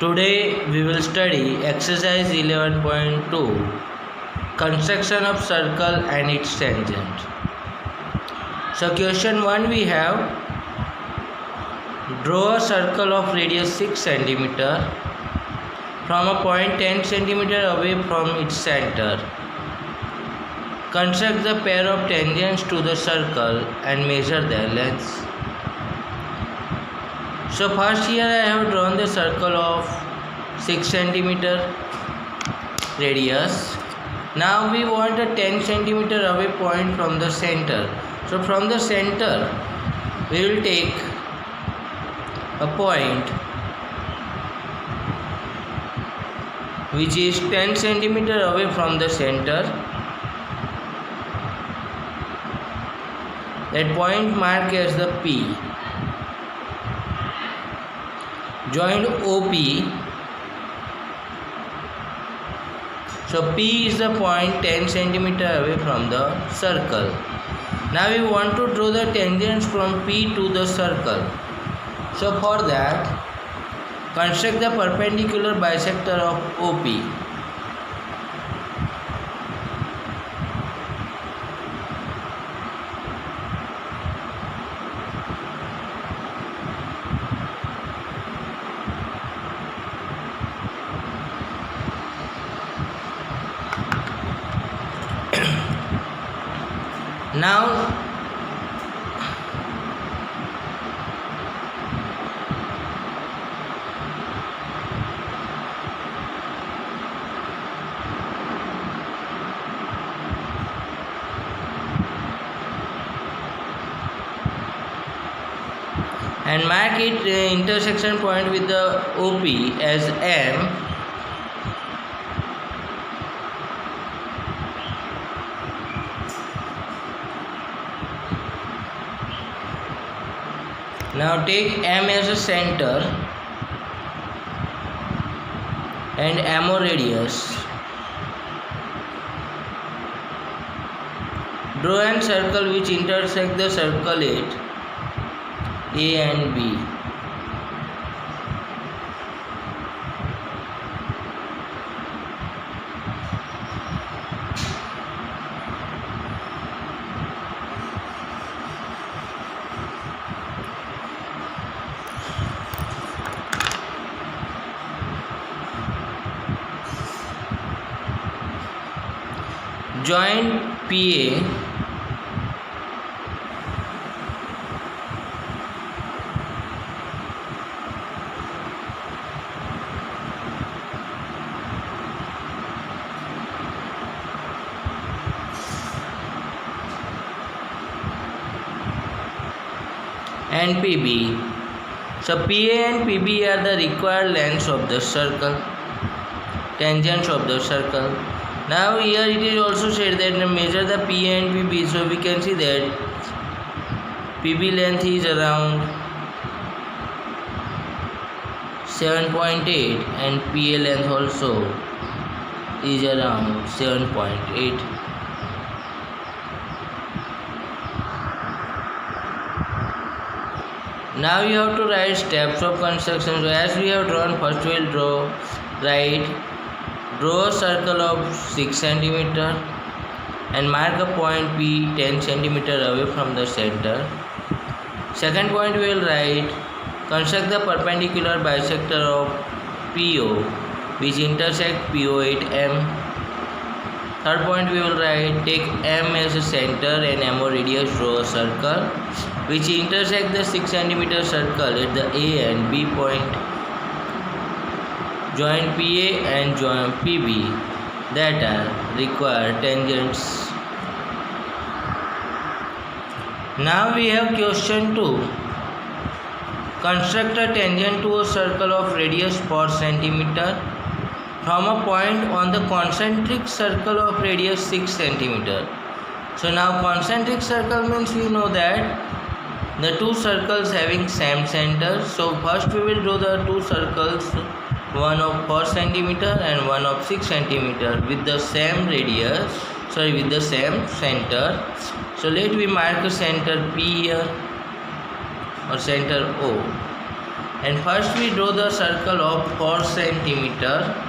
Today we will study exercise 11.2 construction of circle and its tangent. So question 1 we have draw a circle of radius 6 cm from a point 10 cm away from its center. Construct the pair of tangents to the circle and measure their lengths. So first here I have drawn the circle of 6 cm radius. Now we want a 10 cm away point from the center. So from the center we will take a point which is 10 cm away from the center. That point marked as the P. Join OP. So P is the point 10 cm away from the circle. Now we want to draw the tangents from P to the circle. So for that, construct the perpendicular bisector of OP. Now and mark it intersection point with the OP as M. Now take M as a center and MO radius. Draw an circle which intersect the circlet A and B. Join PA and PB. So PA and PB are the required lengths of the circle, tangents of the circle. Now here it is also said that measure the PA and PB. So we can see that PB length is around 7.8 and PA length also is around 7.8. Now you have to write steps of construction. So as we have drawn, first we will draw a circle of 6 cm and mark a point P 10 cm away from the center. Second point we will write construct the perpendicular bisector of PO which intersect PO at M. Third point we will write take M as a center and MO radius, draw a circle which intersect the 6 cm circle at the A and B point. Join PA and join PB that are required tangents. Now we have question 2. Construct a tangent to a circle of radius 4 cm from a point on the concentric circle of radius 6 cm. So now concentric circle means we know that the two circles having same center. So first we will draw the two circles, one of 4 cm and one of 6 cm with the same radius, with the same center. So let me mark a center P here or center O. And first we draw the circle of 4 centimeter.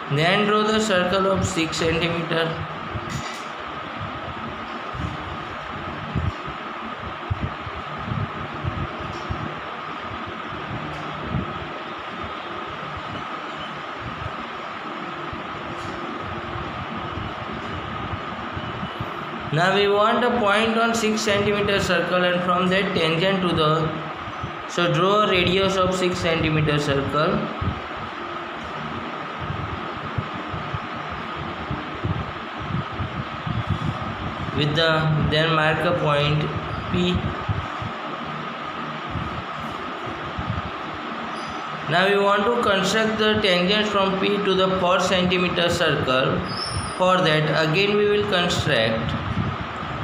Then draw the circle of 6 centimeter. Now we want a point on 6 centimeter circle, and from that tangent to the, so draw a radius of 6 centimeter circle. With the, then mark a point P. Now we want to construct the tangent from P to the 4 centimeter circle. For that again we will construct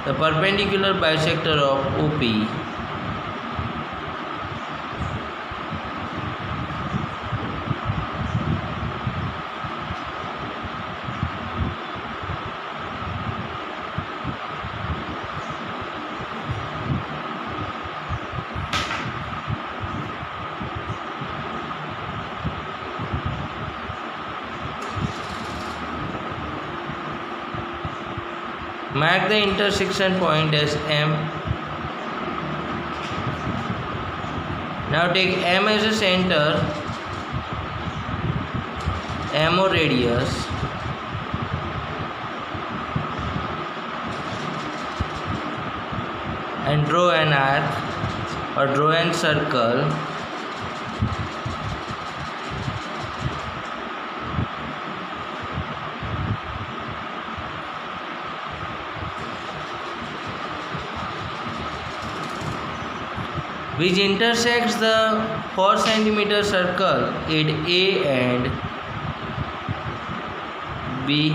the perpendicular bisector of OP. Mark the intersection point as M. Now take M as a center, MO radius, and draw an arc or draw an circle. Which intersects the 4 centimeter circle at A and B.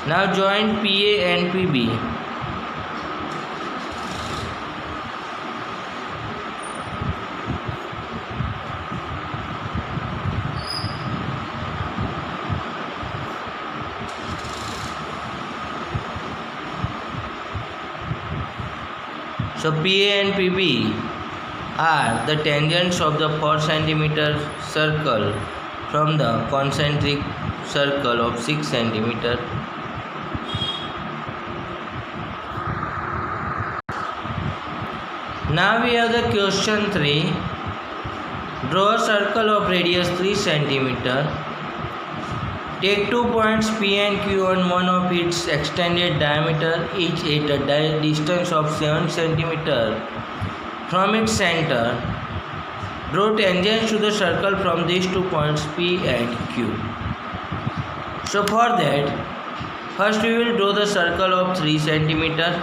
Now join PA and PB. So PA and PB are the tangents of the 4 centimeter circle from the concentric circle of 6 centimeter. Now we have the question 3. Draw a circle of radius 3 centimeter. Take 2 points P and Q on one of its extended diameter, each at a distance of 7 centimeter from its center. Draw tangents to the circle from these 2 points P and Q. So for that, first we will draw the circle of 3 centimeter.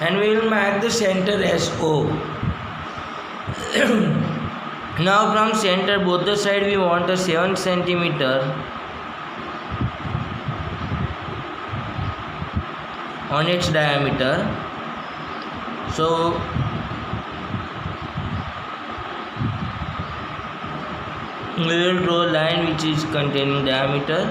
And we will mark the center as O. Now from center both the side we want a 7 centimeter on its diameter. So we will draw a line which is containing diameter,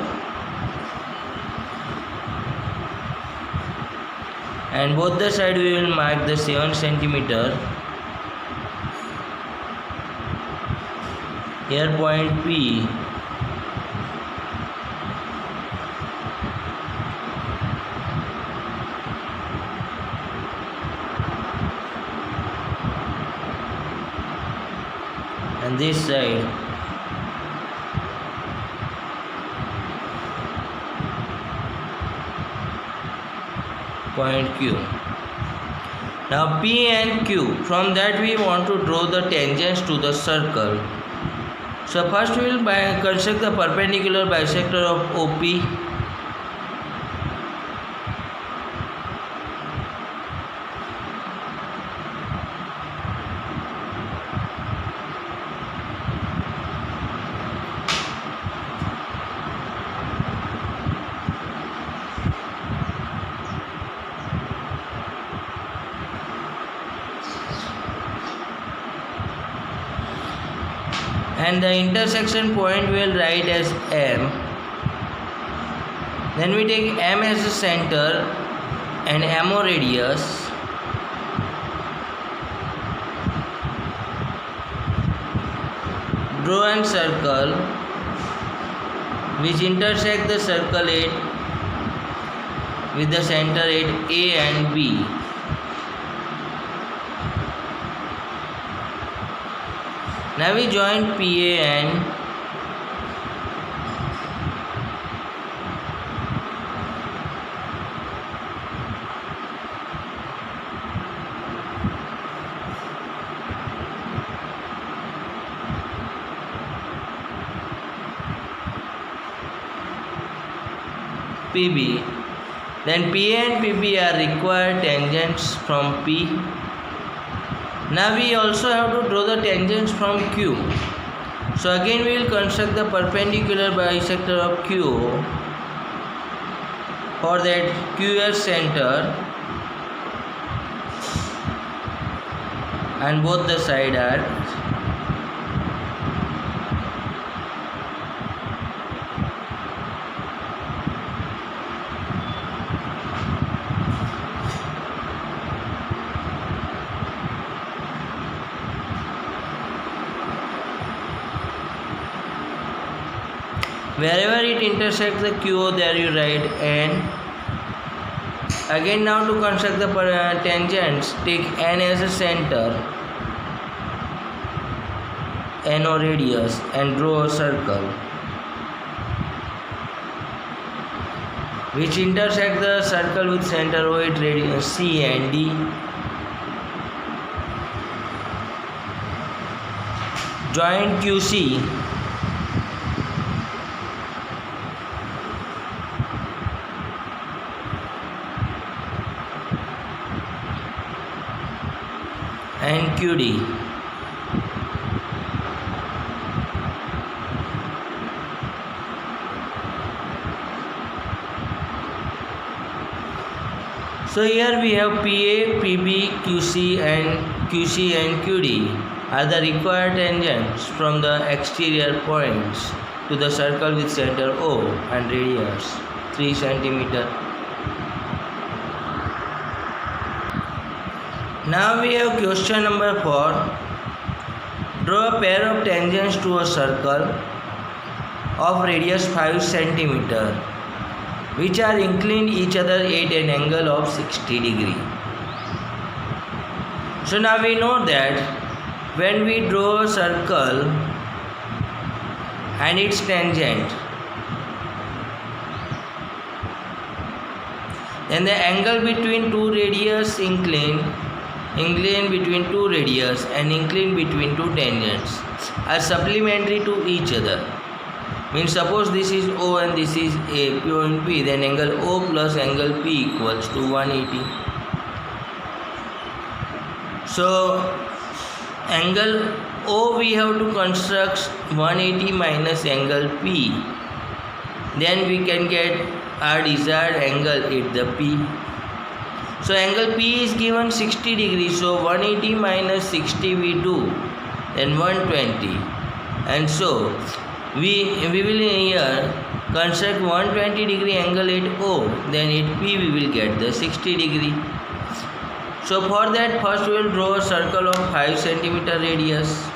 and both the side we will mark the 7 centimeter. Here point P and this side point Q. Now P and Q, from that we want to draw the tangents to the circle. So first we will construct the perpendicular bisector of OP. And the intersection point we will write as M. Then we take M as the center and MO radius. Draw a circle which intersect the circle at with the center at A and B. Now we join PA and PB. Then PA and PB are required tangents from P. Now we also have to draw the tangents from Q. So again we will construct the perpendicular bisector of Q. For that Q as center and both the side arcs. Wherever it intersects the Q, there you write N. Again now to construct the tangents, take N as a center, NO radius, and draw a circle which intersect the circle with center O at radius C and D. Join QC and QD. So here we have PA, PB, QC and QD are the required tangents from the exterior points to the circle with center O and radius 3 cm. Now we have question number 4. Draw a pair of tangents to a circle of radius 5 cm which are inclined each other at an angle of 60 degree. So now we know that when we draw a circle and its tangent, then the angle between two radius inclined between two radius and inclined between two tangents are supplementary to each other. Means suppose this is O and this is A, P and P, then angle O plus angle P equals to 180. So angle O we have to construct 180 minus angle P. Then we can get our desired angle at the P. So angle P is given 60 degrees. So 180 minus 60 we do, then 120. And so we will here construct 120 degree angle at O, then at P we will get the 60 degree. So for that first we will draw a circle of 5 cm radius.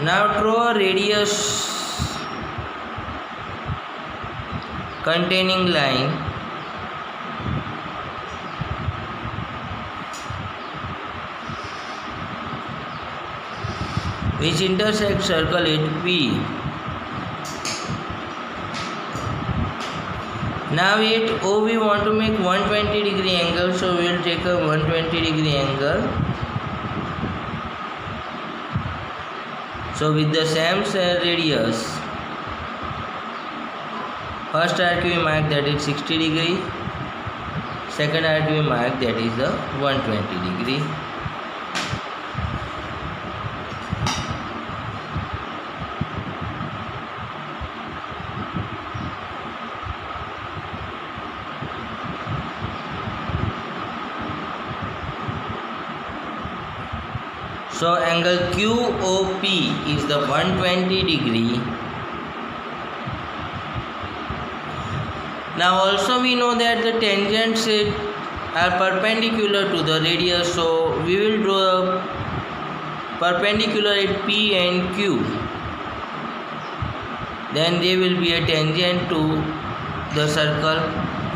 Now draw a radius containing line which intersects circle at P. Now at O we want to make 120 degree angle, so we will take a 120 degree angle. So with the same radius, first arc we mark that is 60 degree, second arc we mark that is the 120 degree. So angle QOP is the 120 degree. Now also we know that the tangents are perpendicular to the radius, so we will draw a perpendicular at P and Q. Then they will be a tangent to the circle,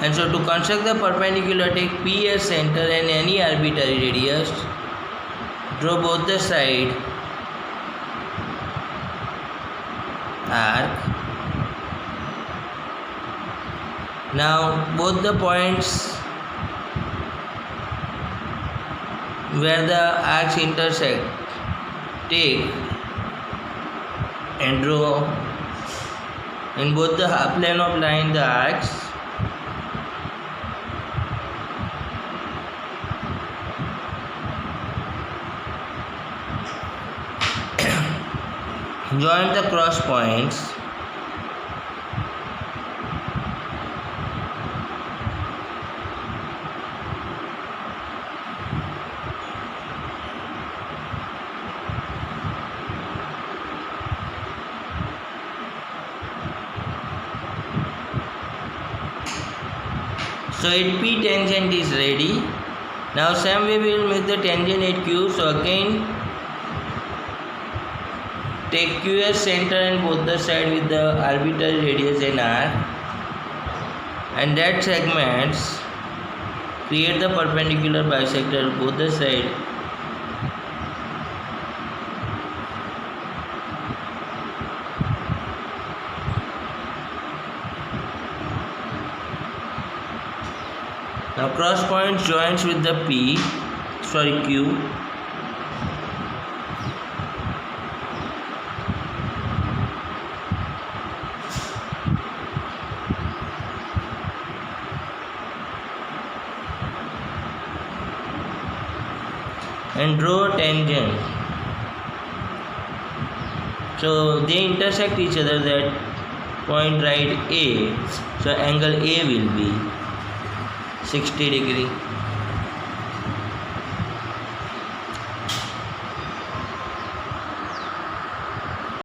and so to construct the perpendicular, take P as center and any arbitrary radius. Draw both the side arc. Now both the points where the arcs intersect, take and draw in both the half plane of line the arcs. Join the cross points. So at P tangent is ready. Now same way we will make the tangent at Q. So again take Q as center and both the side with the arbitrary radius and arc, and that segments create the perpendicular bisector both the side. Now cross point joins with the Q. And draw a tangent. So they intersect each other, that point right A. So angle A will be 60 degree.